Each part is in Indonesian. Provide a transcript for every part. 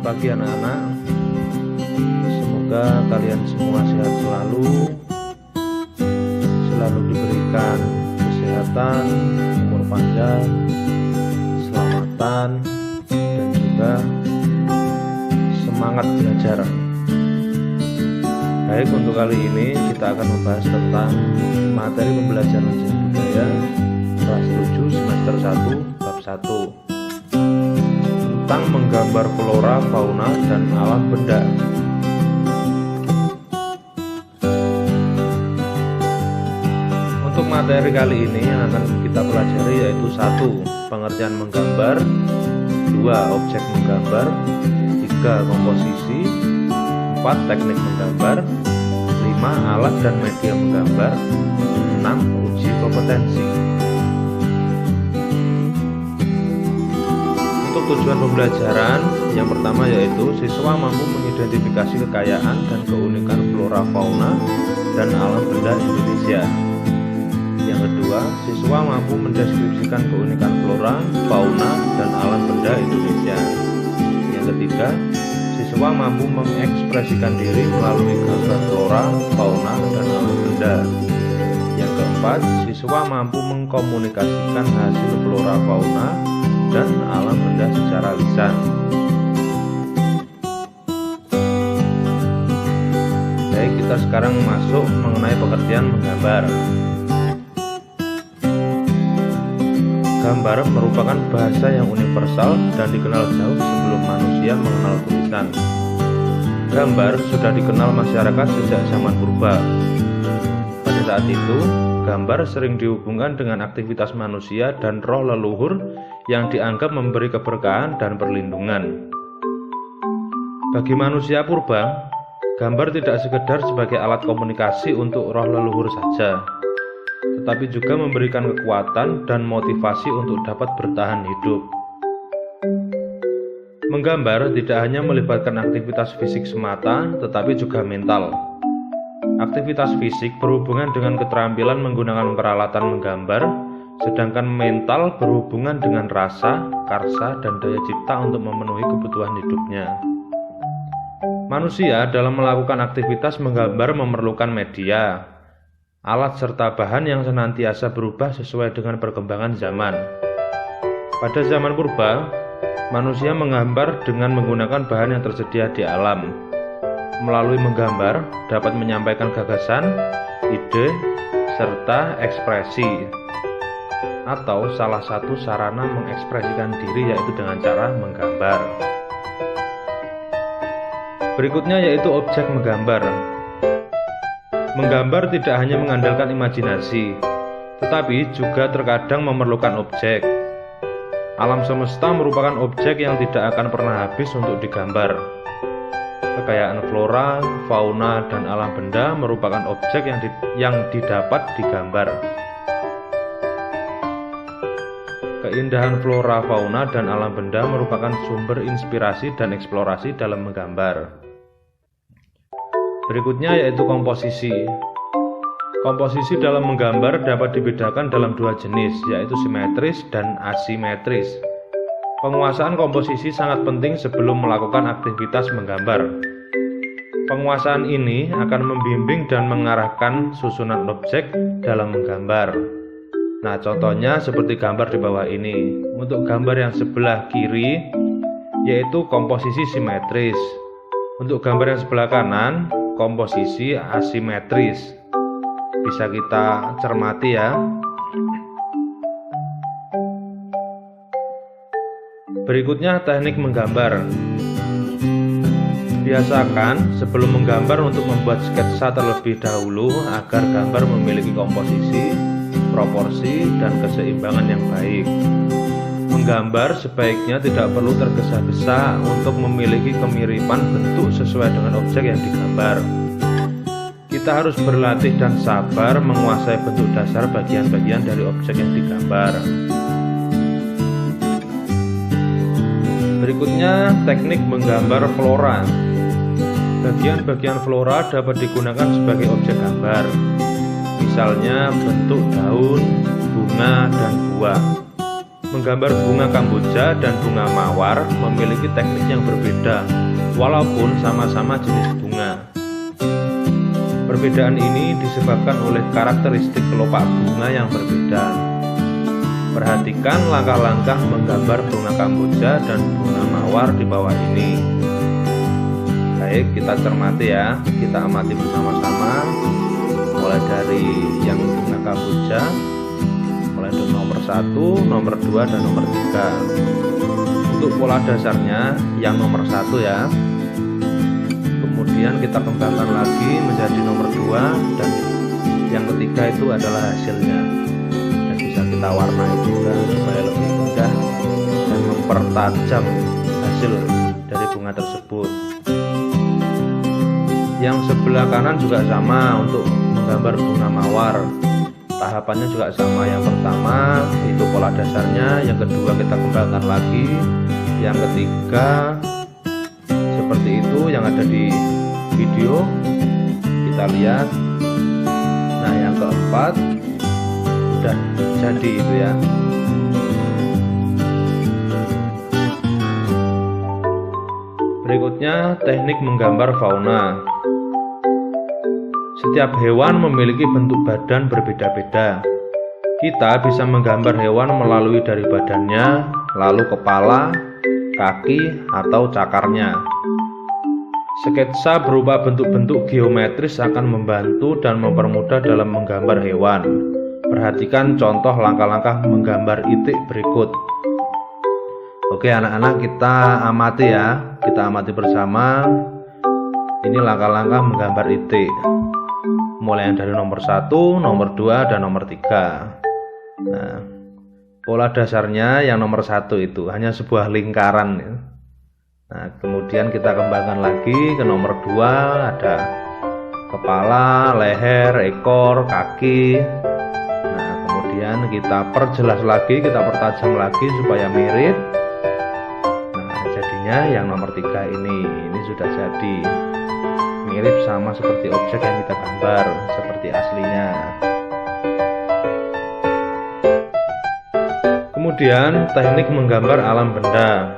Selamat pagi anak-anak. Semoga kalian semua sehat selalu diberikan kesehatan, umur panjang, keselamatan, dan juga semangat belajar. Baik, untuk kali ini kita akan membahas tentang materi pembelajaran sejarah budaya kelas 7 semester 1 bab 1 tentang menggambar flora, fauna, dan alam benda. Untuk materi kali ini yang akan kita pelajari yaitu 1. Pengertian menggambar, 2. Objek menggambar, 3. Komposisi, 4. Teknik menggambar, 5. Alat dan media menggambar, 6. Uji kompetensi. Untuk tujuan pembelajaran yang pertama yaitu siswa mampu mengidentifikasi kekayaan dan keunikan flora fauna dan alam benda Indonesia. Yang kedua, siswa mampu mendeskripsikan keunikan flora, fauna, dan alam benda Indonesia. Yang ketiga, siswa mampu mengekspresikan diri melalui gambar flora, fauna, dan alam benda. Yang keempat, siswa mampu mengkomunikasikan hasil flora, fauna, dan alam benda secara lisan. Baik, kita sekarang masuk mengenai pengertian menggambar. Gambar merupakan bahasa yang universal dan dikenal jauh sebelum manusia mengenal tulisan. Gambar sudah dikenal masyarakat sejak zaman purba. Pada saat itu, gambar sering dihubungkan dengan aktivitas manusia dan roh leluhur yang dianggap memberi keberkahan dan perlindungan. Bagi manusia purba, gambar tidak sekedar sebagai alat komunikasi untuk roh leluhur saja, tetapi juga memberikan kekuatan dan motivasi untuk dapat bertahan hidup. Menggambar tidak hanya melibatkan aktivitas fisik semata, tetapi juga mental. Aktivitas fisik berhubungan dengan keterampilan menggunakan peralatan menggambar, sedangkan mental berhubungan dengan rasa, karsa, dan daya cipta untuk memenuhi kebutuhan hidupnya. Manusia dalam melakukan aktivitas menggambar memerlukan media, alat serta bahan yang senantiasa berubah sesuai dengan perkembangan zaman. Pada zaman purba, manusia menggambar dengan menggunakan bahan yang tersedia di alam. Melalui menggambar dapat menyampaikan gagasan, ide, serta ekspresi, atau salah satu sarana mengekspresikan diri yaitu dengan cara menggambar. Berikutnya yaitu objek menggambar. Menggambar tidak hanya mengandalkan imajinasi, tetapi juga terkadang memerlukan objek. Alam semesta merupakan objek yang tidak akan pernah habis untuk digambar. Kekayaan flora, fauna, dan alam benda merupakan objek yang didapat digambar. Keindahan flora, fauna, dan alam benda merupakan sumber inspirasi dan eksplorasi dalam menggambar. Berikutnya yaitu komposisi. Komposisi dalam menggambar dapat dibedakan dalam dua jenis, yaitu simetris dan asimetris. Penguasaan komposisi sangat penting sebelum melakukan aktivitas menggambar. Penguasaan ini akan membimbing dan mengarahkan susunan objek dalam menggambar. Nah, contohnya seperti gambar di bawah ini. Untuk gambar yang sebelah kiri yaitu komposisi simetris. Untuk gambar yang sebelah kanan, komposisi asimetris. Bisa kita cermati ya. Berikutnya teknik menggambar. Biasakan sebelum menggambar untuk membuat sketsa terlebih dahulu agar gambar memiliki komposisi, proporsi, dan keseimbangan yang baik. Menggambar sebaiknya tidak perlu tergesa-gesa untuk memiliki kemiripan bentuk sesuai dengan objek yang digambar. Kita harus berlatih dan sabar menguasai bentuk dasar bagian-bagian dari objek yang digambar. Berikutnya teknik menggambar flora. Bagian-bagian flora dapat digunakan sebagai objek gambar. Misalnya bentuk daun, bunga, dan buah. Menggambar bunga kamboja dan bunga mawar memiliki teknik yang berbeda, walaupun sama-sama jenis bunga. Perbedaan ini disebabkan oleh karakteristik kelopak bunga yang berbeda. Perhatikan langkah-langkah menggambar bunga kamboja dan bunga mawar di bawah ini. Baik, kita cermati ya, kita amati bersama-sama. Mulai dari yang bunga kamboja, mulai dari nomor 1, nomor 2, dan nomor 3. Untuk pola dasarnya yang nomor 1 ya. Kemudian kita kembangkan lagi menjadi nomor 2, dan yang ketiga itu adalah hasilnya. Dan bisa kita warnai juga supaya lebih mudah dan mempertajam hasil dari bunga tersebut. Yang sebelah kanan juga sama untuk menggambar bunga mawar. Tahapannya juga sama. Yang pertama itu pola dasarnya, yang kedua kita kembangkan lagi, yang ketiga seperti itu yang ada di video kita lihat. Nah, yang keempat udah jadi itu ya. Berikutnya teknik menggambar fauna. Setiap hewan memiliki bentuk badan berbeda-beda. Kita bisa menggambar hewan melalui dari badannya, lalu kepala, kaki, atau cakarnya. Sketsa berupa bentuk-bentuk geometris akan membantu dan mempermudah dalam menggambar hewan. Perhatikan contoh langkah-langkah menggambar itik berikut. Oke anak-anak, kita amati ya, kita amati bersama. Ini langkah-langkah menggambar itik. Mulai dari nomor 1, nomor 2, dan nomor 3. Nah, pola dasarnya yang nomor 1 itu hanya sebuah lingkaran. Nah, kemudian kita kembangkan lagi ke nomor 2, ada kepala, leher, ekor, kaki. Nah, kemudian kita perjelas lagi, kita pertajam lagi supaya mirip. Nah, jadinya yang nomor 3 ini sudah jadi. Mirip sama seperti objek yang kita gambar, seperti aslinya. Kemudian teknik menggambar alam benda.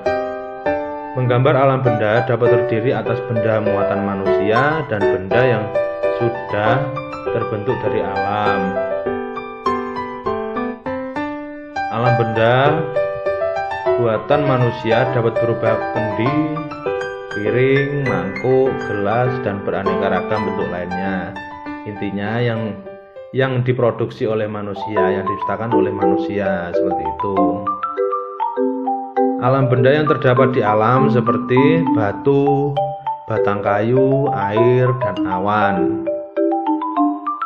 Menggambar alam benda dapat terdiri atas benda muatan manusia dan benda yang sudah terbentuk dari alam. Alam benda buatan manusia dapat berupa kendi, piring, mangkuk, gelas, dan beraneka ragam bentuk lainnya. Intinya yang diproduksi oleh manusia, yang diciptakan oleh manusia, seperti itu. Alam benda yang terdapat di alam seperti batu, batang kayu, air, dan awan.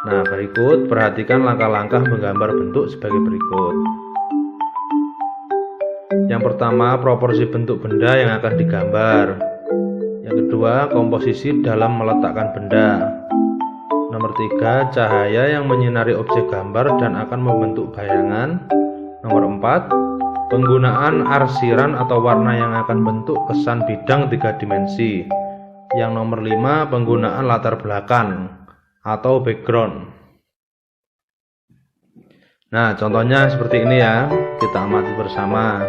Nah, berikut perhatikan langkah-langkah menggambar bentuk sebagai berikut. Yang pertama, proporsi bentuk benda yang akan digambar. Yang kedua, komposisi dalam meletakkan benda. Nomor 3, cahaya yang menyinari objek gambar dan akan membentuk bayangan. Nomor 4, penggunaan arsiran atau warna yang akan bentuk kesan bidang 3 dimensi. Yang nomor 5, penggunaan latar belakang atau background. Nah, contohnya seperti ini ya. Kita amati bersama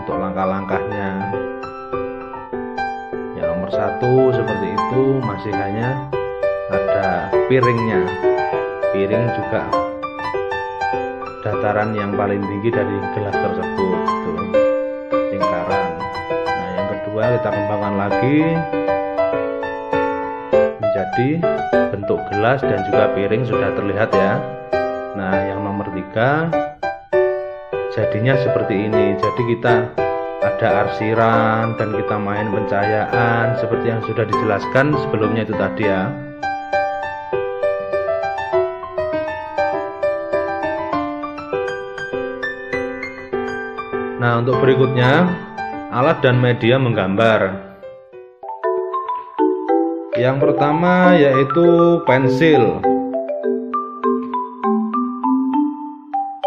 untuk langkah-langkahnya. 1 seperti itu, masih hanya ada piringnya. Piring juga dataran yang paling tinggi dari gelas tersebut, itu lingkaran. Nah, yang kedua kita kembangkan lagi menjadi bentuk gelas dan juga piring sudah terlihat ya. Nah, yang nomor 3 jadinya seperti ini. Jadi kita ada arsiran dan kita main pencahayaan seperti yang sudah dijelaskan sebelumnya itu tadi ya. Nah, untuk berikutnya alat dan media menggambar. Yang pertama yaitu pensil.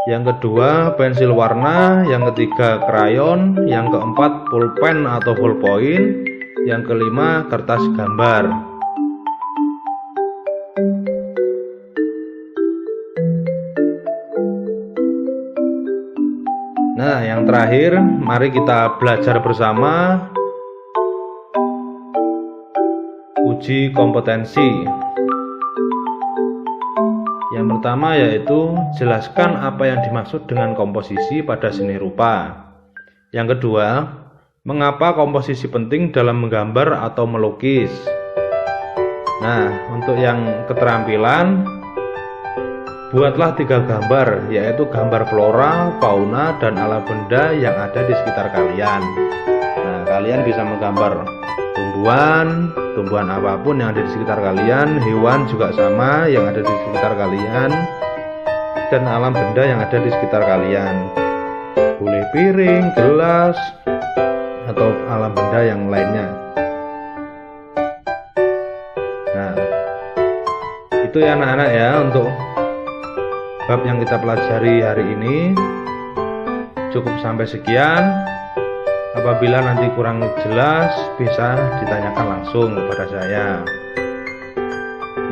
Yang kedua pensil warna, yang ketiga krayon, yang keempat pulpen atau ballpoint, yang kelima kertas gambar. Nah, yang terakhir, mari kita belajar bersama uji kompetensi. Yang pertama yaitu jelaskan apa yang dimaksud dengan komposisi pada seni rupa. Yang kedua, mengapa komposisi penting dalam menggambar atau melukis. Nah, untuk yang keterampilan, buatlah 3 gambar, yaitu gambar flora, fauna, dan alam benda yang ada di sekitar kalian. Nah, kalian bisa menggambar tumbuhan apapun yang ada di sekitar kalian, hewan juga sama yang ada di sekitar kalian, dan alam benda yang ada di sekitar kalian. Boleh piring, gelas, atau alam benda yang lainnya. Nah, itu ya anak-anak ya untuk bab yang kita pelajari hari ini. Cukup sampai sekian. Apabila nanti kurang jelas, bisa ditanyakan langsung kepada saya.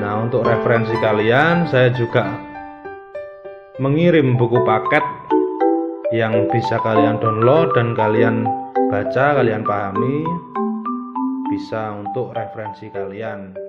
Nah, untuk referensi kalian, saya juga mengirim buku paket yang bisa kalian download dan kalian baca, kalian pahami, bisa untuk referensi kalian.